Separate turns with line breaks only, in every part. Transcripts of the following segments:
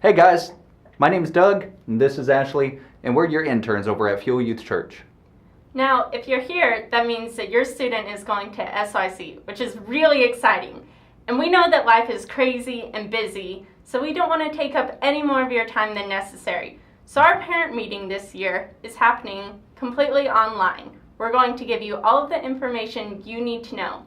Hey guys, my name is Doug, and this is Ashley, and we're your interns over at Fuel Youth Church.
Now, if you're here, that means that your student is going to SYC, which is really exciting. And we know that life is crazy and busy, so we don't want to take up any more of your time than necessary. So our parent meeting this year is happening completely online. We're going to give you all of the information you need to know.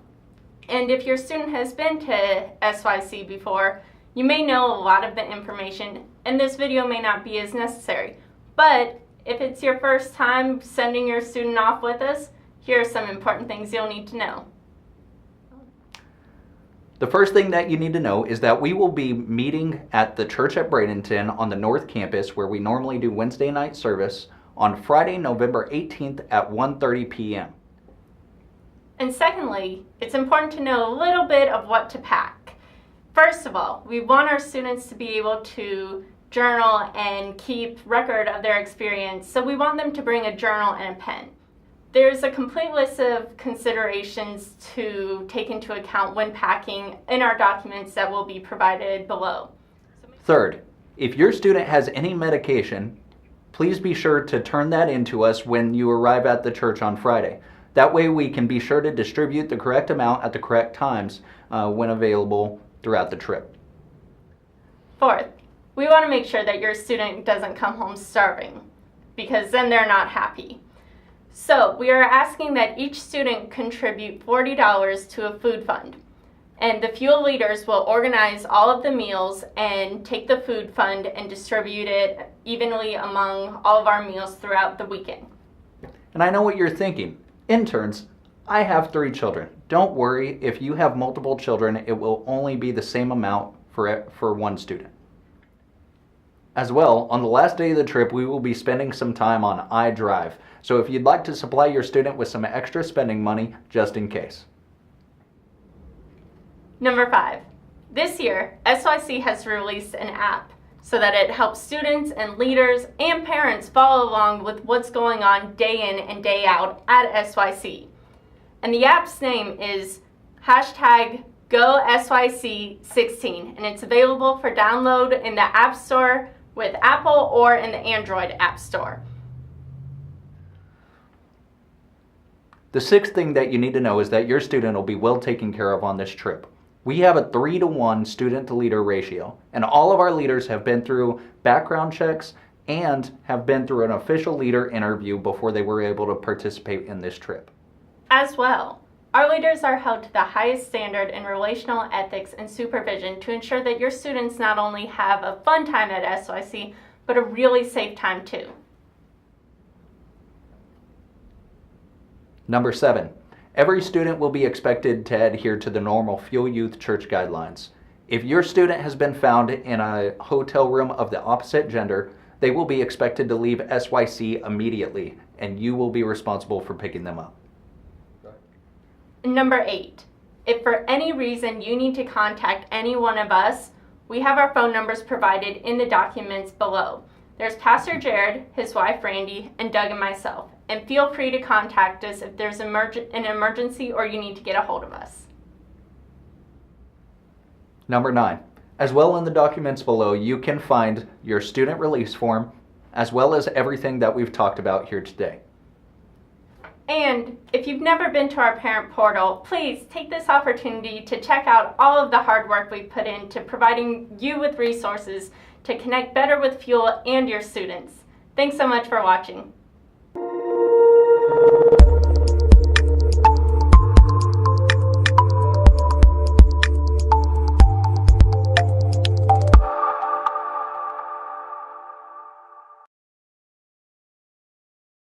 And if your student has been to SYC before, you may know a lot of the information, and this video may not be as necessary. But if it's your first time sending your student off with us, here are some important things you'll need to know.
The first thing that you need to know is that we will be meeting at the church at Bradenton on the North Campus, where we normally do Wednesday night service, on Friday, November 18th at 1:30 p.m.
And secondly, it's important to know a little bit of what to pack. First of all, we want our students to be able to journal and keep record of their experience, so we want them to bring a journal and a pen. There's a complete list of considerations to take into account when packing in our documents that will be provided below.
Third, if your student has any medication, please be sure to turn that in to us when you arrive at the church on Friday. That way we can be sure to distribute the correct amount at the correct times when available throughout the trip.
Fourth, we want to make sure that your student doesn't come home starving, because then they're not happy. So we are asking that each student contribute $40 to a food fund. And the Fuel leaders will organize all of the meals and take the food fund and distribute it evenly among all of our meals throughout the weekend.
And I know what you're thinking. Interns, I have 3 children. Don't worry, if you have multiple children, it will only be the same amount for one student. As well, on the last day of the trip, we will be spending some time on iDrive. So if you'd like to supply your student with some extra spending money, just in case.
Number 5, this year, SYC has released an app so that it helps students and leaders and parents follow along with what's going on day in and day out at SYC. And the app's name is #GoSYC16, and it's available for download in the App Store with Apple or in the Android App Store.
The 6th thing that you need to know is that your student will be well taken care of on this trip. We have a 3-to-1 student-to-leader ratio, and all of our leaders have been through background checks and have been through an official leader interview before they were able to participate in this trip.
As well, our leaders are held to the highest standard in relational ethics and supervision to ensure that your students not only have a fun time at SYC, but a really safe time too.
Number 7, every student will be expected to adhere to the normal Fuel Youth Church guidelines. If your student has been found in a hotel room of the opposite gender, they will be expected to leave SYC immediately, and you will be responsible for picking them up.
Number 8, if for any reason you need to contact any one of us, we have our phone numbers provided in the documents below. There's Pastor Jared, his wife Randy, and Doug and myself. And feel free to contact us if there's an emergency or you need to get a hold of us.
Number 9, as well in the documents below, you can find your student release form, as well as everything that we've talked about here today.
And if you've never been to our parent portal, please take this opportunity to check out all of the hard work we've put into providing you with resources to connect better with Fuel and your students. Thanks so much for watching.